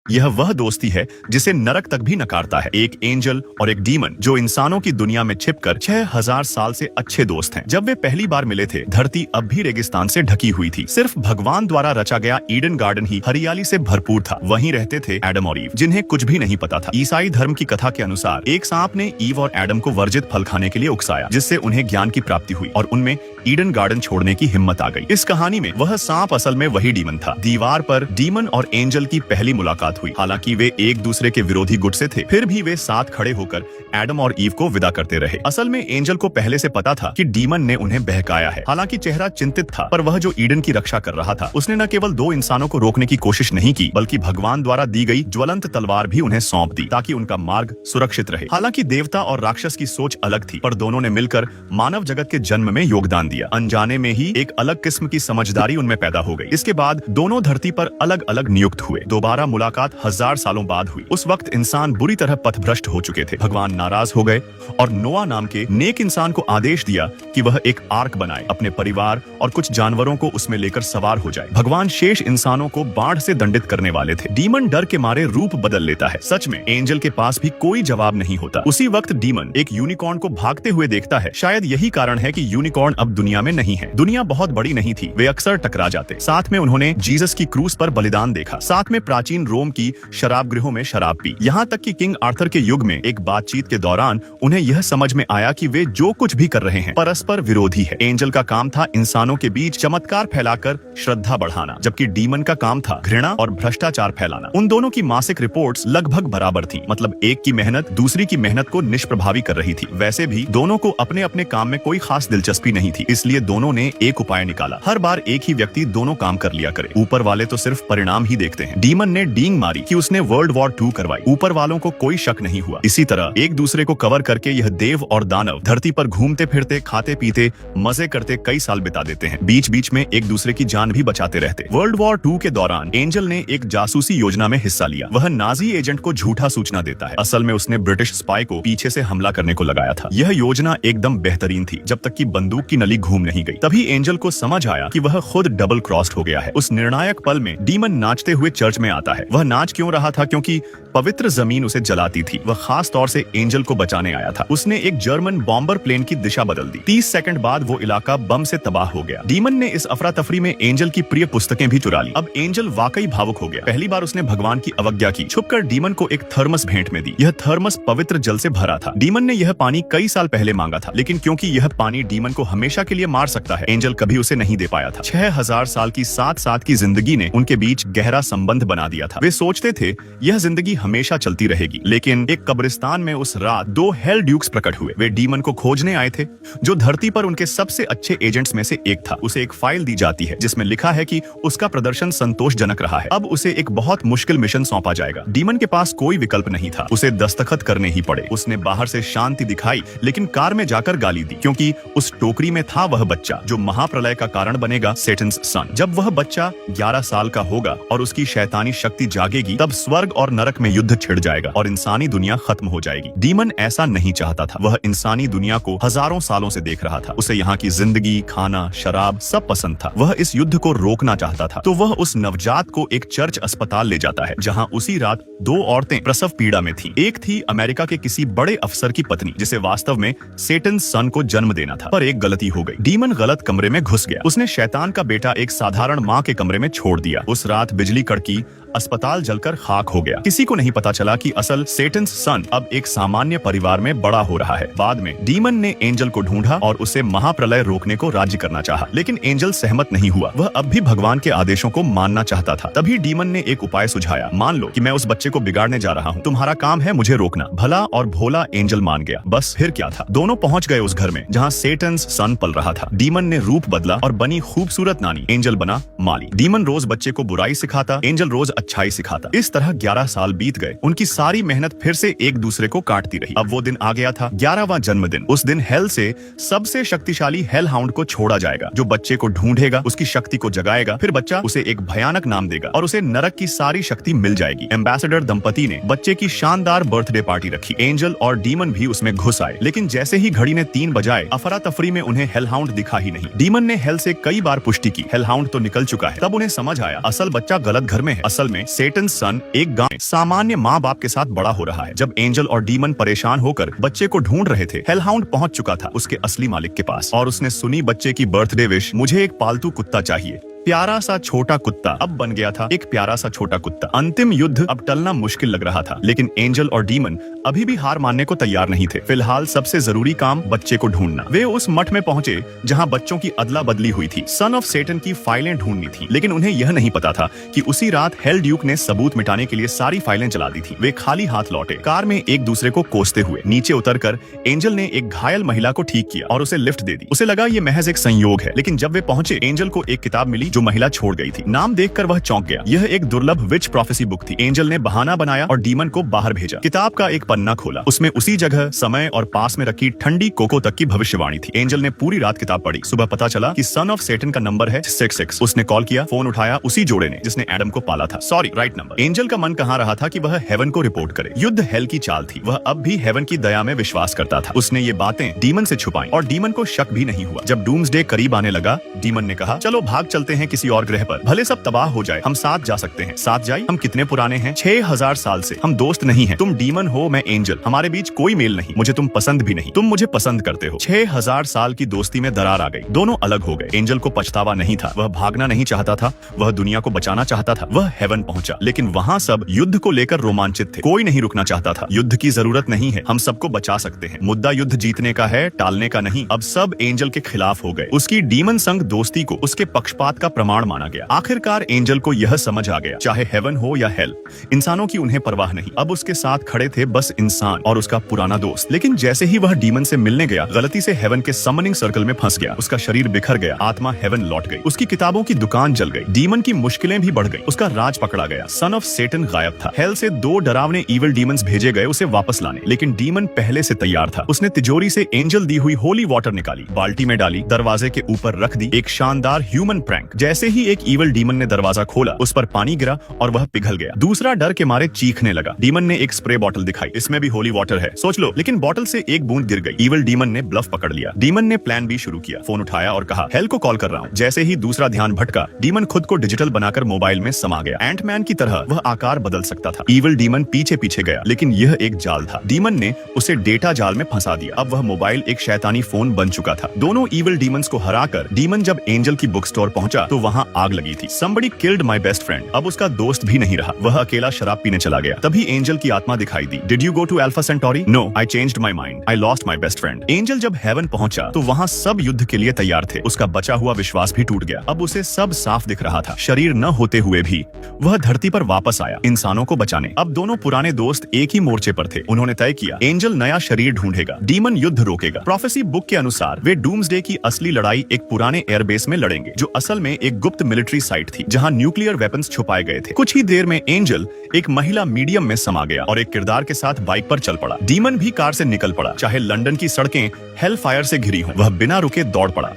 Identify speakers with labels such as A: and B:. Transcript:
A: यह वह दोस्ती है जिसे नरक तक भी नकारता है। एक एंजल और एक डीमन जो इंसानों की दुनिया में छिपकर 6000 साल से अच्छे दोस्त हैं। जब वे पहली बार मिले थे, धरती अब भी रेगिस्तान से ढकी हुई थी। सिर्फ भगवान द्वारा रचा गया ईडन गार्डन ही हरियाली से भरपूर था। वहीं रहते थे एडम और ईव, जिन्हें कुछ भी नहीं पता था। ईसाई धर्म की कथा के अनुसार एक सांप ने ईव और एडम को वर्जित फल खाने के लिए उकसाया, जिससे उन्हें ज्ञान की प्राप्ति हुई और उनमें ईडन गार्डन छोड़ने की हिम्मत आ गई। इस कहानी में वह सांप असल में वही डीमन था। दीवार पर डीमन और एंजल की पहली मुलाकात हुई। हालांकि वे एक दूसरे के विरोधी गुट से थे, फिर भी वे साथ खड़े होकर एडम और ईव को विदा करते रहे। असल में एंजल को पहले से पता था कि डीमन ने उन्हें बहकाया है। हालांकि चेहरा चिंतित था, पर वह जो ईडन की रक्षा कर रहा था, उसने न केवल दो इंसानों को रोकने की कोशिश नहीं की, बल्कि भगवान द्वारा दी गई ज्वलंत तलवार भी उन्हें सौंप दी, ताकि उनका मार्ग सुरक्षित रहे। हालांकि देवता और राक्षस की सोच अलग थी, पर दोनों ने मिलकर मानव जगत के जन्म में योगदान दिया। अनजाने में ही एक अलग किस्म की समझदारी उनमें पैदा हो गई। इसके बाद दोनों धरती पर अलग अलग नियुक्त हुए। दोबारा मुलाकात 1000 सालों बाद हुई। उस वक्त इंसान बुरी तरह पथभ्रष्ट हो चुके थे। भगवान नाराज हो गए और नोआ नाम के नेक इंसान को आदेश दिया कि वह एक आर्क बनाए, अपने परिवार और कुछ जानवरों को उसमें लेकर सवार हो जाए। भगवान शेष इंसानों को बाढ़ से दंडित करने वाले थे। डीमन डर के मारे रूप बदल लेता है। सच में एंजल के पास भी कोई जवाब नहीं होता। उसी वक्त डीमन एक यूनिकॉर्न को भागते हुए देखता है। शायद यही कारण है कि यूनिकॉर्न अब दुनिया में नहीं है। दुनिया बहुत बड़ी नहीं थी, वे अक्सर टकरा जाते। साथ में उन्होंने जीसस की क्रूस पर बलिदान देखा। साथ में प्राचीन रोम की शराब गृहों में शराब पी। यहाँ तक कि किंग आर्थर के युग में एक बातचीत के दौरान उन्हें यह समझ में आया कि वे जो कुछ भी कर रहे हैं परस्पर विरोधी है। एंजल का काम था इंसानों के बीच चमत्कार फैलाकर श्रद्धा बढ़ाना, जबकि डीमन का काम था घृणा और भ्रष्टाचार फैलाना। उन दोनों की मासिक रिपोर्ट्स लगभग बराबर थी, मतलब एक की मेहनत दूसरी की मेहनत को निष्प्रभावी कर रही थी। वैसे भी दोनों को अपने अपने काम में कोई खास दिलचस्पी नहीं थी, इसलिए दोनों ने एक उपाय निकाला। हर बार एक ही व्यक्ति दोनों काम कर लिया करे। ऊपर वाले तो सिर्फ परिणाम ही देखते हैं। डीमन ने डींग मारी कि उसने वर्ल्ड वॉर 2 करवाई। ऊपर वालों को कोई शक नहीं हुआ। इसी तरह एक दूसरे को कवर करके यह देव और दानव धरती पर घूमते फिरते, खाते पीते, मजे करते कई साल बिता देते हैं। बीच बीच में एक दूसरे की जान भी बचाते रहते। वर्ल्ड वॉर 2 के दौरान एंजल ने एक जासूसी योजना में हिस्सा लिया। वह नाजी एजेंट को झूठा सूचना देता है। असल में उसने ब्रिटिश स्पाई को पीछे से हमला करने को लगाया था। यह योजना एकदम बेहतरीन थी, जब तक कि बंदूक की नली घूम नहीं गई। तभी एंजल को समझ आया कि वह खुद डबल क्रॉस्ड हो गया है। उस निर्णायक पल में डीमन नाचते हुए चर्च में आता है। वह नाच क्यों रहा था? क्योंकि पवित्र जमीन उसे जलाती थी। वह खास तौर से एंजल को बचाने आया था। उसने एक जर्मन बॉम्बर प्लेन की दिशा बदल दी। 30 सेकंड बाद वो इलाका बम से तबाह हो गया। डीमन ने इस अफरा तफरी में एंजल की प्रिय पुस्तकें भी चुरा ली। अब एंजल वाकई भावुक हो गया। पहली बार उसने भगवान की अवज्ञा की। छुपकर डीमन को एक थर्मस भेंट में दी। यह थर्मस पवित्र जल से भरा था। डीमन ने यह पानी कई साल पहले मांगा था, लेकिन क्योंकि यह पानी डीमन को हमेशा के लिए मार सकता है, एंजल कभी उसे नहीं दे पाया था। 6000 साल की साथ की जिंदगी ने उनके बीच गहरा संबंध बना दिया था। वे सोचते थे यह जिंदगी हमेशा चलती रहेगी। लेकिन एक कब्रिस्तान में उस रात 2 हेल ड्यूक्स प्रकट हुए। वे डीमन को खोजने आए थे, जो धरती पर उनके सबसे अच्छे एजेंट्स में से एक था। उसे एक फाइल दी जाती है जिसमें लिखा है कि उसका प्रदर्शन संतोषजनक रहा है। अब उसे एक बहुत मुश्किल मिशन सौंपा जाएगा। डीमन के पास कोई विकल्प नहीं था, उसे दस्तखत करने ही पड़े। उसने बाहर से शांति दिखाई, लेकिन कार में जाकर गाली दी, क्योंकि उस टोकरी में था वह बच्चा जो महाप्रलय का कारण बनेगा, सेटन्स सन। जब वह बच्चा 11 साल का होगा और उसकी शैतानी शक्ति जागेगी, तब स्वर्ग और नरक में युद्ध छिड़ जाएगा और इंसानी दुनिया खत्म हो जाएगी। डीमन ऐसा नहीं चाहता था। वह इंसानी दुनिया को हजारों सालों से देख रहा था। उसे यहाँ की जिंदगी, खाना, शराब सब पसंद था। वह इस युद्ध को रोकना चाहता था। तो वह उस नवजात को एक चर्च अस्पताल ले जाता है, जहाँ उसी रात 2 औरतें प्रसव पीड़ा में थीं। एक थी अमेरिका के किसी बड़े अफसर की पत्नी, जिसे वास्तव में सेटन सन को जन्म देना था, पर एक गलती हो गई। डीमन गलत कमरे में घुस गया। उसने शैतान का बेटा एक साधारण माँ के कमरे में छोड़ दिया। उस रात बिजली कड़की, अस्पताल जलकर खाक हो गया। किसी को नहीं पता चला कि असल सेटन्स सन अब एक सामान्य परिवार में बड़ा हो रहा है। बाद में डीमन ने एंजल को ढूंढा और उसे महाप्रलय रोकने को राज्य करना चाहा, लेकिन एंजल सहमत नहीं हुआ। वह अब भी भगवान के आदेशों को मानना चाहता था। तभी डीमन ने एक उपाय सुझाया। मान लो कि मैं उस बच्चे को बिगाड़ने जा रहा हूँ, तुम्हारा काम है मुझे रोकना। भला और भोला एंजल मान गया। बस फिर क्या था, दोनों पहुंच गए उस घर में जहाँ सेटन्स सन पल रहा था। डीमन ने रूप बदला और बनी खूबसूरत नानी। एंजल बना माली। डीमन रोज बच्चे को बुराई सिखाता, एंजल रोज अच्छाई सिखाता। इस तरह 11 साल बीत गए। उनकी सारी मेहनत फिर से एक दूसरे को काटती रही। अब वो दिन आ गया था, 11वां जन्मदिन। उस दिन हेल से सबसे शक्तिशाली हेल हाउंड को छोड़ा जाएगा, जो बच्चे को ढूंढेगा, उसकी शक्ति को जगाएगा। फिर बच्चा उसे एक भयानक नाम देगा और उसे नरक की सारी शक्ति मिल जाएगी। एम्बेसडर दंपति ने बच्चे की शानदार बर्थडे पार्टी रखी। एंजल और डीमन भी उसमें घुस आए, लेकिन जैसे ही घड़ी ने 3 बजाए, अफरा तफरी में उन्हें हेल हाउंड दिखा ही नहीं। डीमन ने हेल से कई बार पुष्टि की, हेल हाउंड तो निकल चुका है। तब उन्हें समझ आया, असल बच्चा गलत घर में है। असल असल में सेटन सन एक गांव में सामान्य माँ बाप के साथ बड़ा हो रहा है। जब एंजल और डीमन परेशान होकर बच्चे को ढूंढ रहे थे, हेलहाउंड पहुंच चुका था उसके असली मालिक के पास और उसने सुनी बच्चे की बर्थडे विश, मुझे एक पालतू कुत्ता चाहिए। प्यारा सा छोटा कुत्ता अब बन गया था एक प्यारा सा छोटा कुत्ता। अंतिम युद्ध अब टलना मुश्किल लग रहा था, लेकिन एंजल और डीमन अभी भी हार मानने को तैयार नहीं थे। फिलहाल सबसे जरूरी काम बच्चे को ढूंढना। वे उस मठ में पहुंचे जहां बच्चों की अदला बदली हुई थी। सन ऑफ सेटन की फाइलें ढूंढनी थी, लेकिन उन्हें यह नहीं पता था कि उसी रात हेल ड्यूक ने सबूत मिटाने के लिए सारी फाइलें जला दी थी। वे खाली हाथ लौटे, कार में एक दूसरे को कोसते हुए। नीचे उतरकर एंजल ने एक घायल महिला को ठीक किया और उसे लिफ्ट दे दी। उसे लगा ये महज एक संयोग है, लेकिन जब वे पहुंचे एंजल को एक किताब मिली जो महिला छोड़ गई थी। नाम देखकर वह चौंक गया। यह एक दुर्लभ विच प्रोफेसी बुक थी। एंजल ने बहाना बनाया और डीमन को बाहर भेजा। किताब का एक पन्ना खोला, उसमें उसी जगह, समय और पास में रखी ठंडी कोको तक की भविष्यवाणी थी। एंजल ने पूरी रात किताब पढ़ी। सुबह पता चला कि सन ऑफ सेटन का नंबर है 66। उसने कॉल किया, फोन उठाया उसी जोड़े ने जिसने एडम को पाला था। Sorry, right number. एंजल का मन कहा रहा था कि वह हेवन को रिपोर्ट करे। युद्ध हेल की चाल थी। वह अब भी हेवन की दया में विश्वास करता था। उसने ये बातें डीमन से छुपाई और डीमन को शक भी नहीं हुआ। जब डूम्सडे करीब आने लगा, डीमन ने कहा, चलो भाग चलते हैं किसी और ग्रह पर, भले सब तबाह हो जाए, हम साथ जा सकते हैं। साथ जाए? हम कितने पुराने हैं? 6000 साल से हम दोस्त नहीं हैं। तुम डीमन हो, मैं एंजल, हमारे बीच कोई मेल नहीं। मुझे तुम पसंद भी नहीं, तुम मुझे पसंद करते हो। 6000 साल की दोस्ती में दरार आ गई। दोनों अलग हो गए। एंजल को पछतावा नहीं था। वह भागना नहीं चाहता था, वह दुनिया को बचाना चाहता था। वह हेवन पहुंचा, लेकिन वहां सब युद्ध को लेकर रोमांचित थे। कोई नहीं रुकना चाहता था। युद्ध की जरूरत नहीं है, हम सबको बचा सकते हैं। मुद्दा युद्ध जीतने का है, टालने का नहीं। अब सब एंजल के खिलाफ हो गए। उसकी डीमन संग दोस्ती को उसके पक्षपात का प्रमाण माना गया। आखिरकार एंजल को यह समझ आ गया, चाहे हेवन हो या हेल, इंसानों की उन्हें परवाह नहीं। अब उसके साथ खड़े थे बस इंसान और उसका पुराना दोस्त। लेकिन जैसे ही वह डीमन से मिलने गया, गलती से हेवन के समनिंग सर्कल में फंस गया। उसका शरीर बिखर गया, आत्मा हेवन लौट गई। उसकी किताबों की दुकान जल गई। डीमन की मुश्किलें भी बढ़ गई। उसका राज पकड़ा गया। सन ऑफ सेटन गायब था। हेल से 2 डरावने इविल डीमंस भेजे गए उसे वापस लाने, लेकिन डीमन पहले से तैयार था। उसने तिजोरी से एंजल दी हुई होली वाटर निकाली, बाल्टी में डाली, दरवाजे के ऊपर रख दी। एक शानदार ह्यूमन प्रैंक। जैसे ही एक इविल डीमन ने दरवाजा खोला, उस पर पानी गिरा और वह पिघल गया। दूसरा डर के मारे चीखने लगा। डीमन ने एक स्प्रे बॉटल दिखाई, इसमें भी होली वाटर है, सोच लो। लेकिन बॉटल से एक बूंद गिर गई। इविल डीमन ने ब्लफ पकड़ लिया। डीमन ने प्लान बी शुरू किया। फोन उठाया और कहा, हेल को कॉल कर रहा हूँ। जैसे ही दूसरा ध्यान भटका, डीमन खुद को डिजिटल बनाकर मोबाइल में समा गया। एंटमैन की तरह वह आकार बदल सकता था। इविल डीमन पीछे पीछे गया, लेकिन यह एक जाल था। डीमन ने उसे डेटा जाल में फंसा दिया। अब वह मोबाइल एक शैतानी फोन बन चुका था। दोनों इविल डीमंस को हराकर डीमन जब एंजल की बुक स्टोर पहुंचा तो वहां आग लगी थी। Somebody killed my best friend। अब उसका दोस्त भी नहीं रहा। वह अकेला शराब पीने चला गया। तभी एंजल की आत्मा दिखाई दी। Did you go to Alpha Centauri? No, I changed my mind. I lost my best friend। Angel जब हेवन पहुंचा तो वहां सब युद्ध के लिए तैयार थे। उसका बचा हुआ विश्वास भी टूट गया। अब उसे सब साफ दिख रहा था। शरीर न होते हुए भी वह धरती पर वापस आया, इंसानों को बचाने। अब दोनों पुराने दोस्त एक ही मोर्चे पर थे। उन्होंने तय किया, एंजल नया शरीर ढूंढेगा, डीमन युद्ध रोकेगा। प्रोफेसी बुक के अनुसार वे डूम्सडे की असली लड़ाई एक पुराने एयरबेस में लड़ेंगे, जो असल में एक गुप्त मिलिट्री साइट थी जहां न्यूक्लियर वेपन्स छुपाए गए थे। कुछ ही देर में एंजल एक महिला मीडियम में समा गया और एक किरदार के साथ बाइक पर चल पड़ा। डीमन भी कार से निकल पड़ा। चाहे लंदन की सड़कें हेल फायर से घिरी हों, वह बिना रुके दौड़ पड़ा।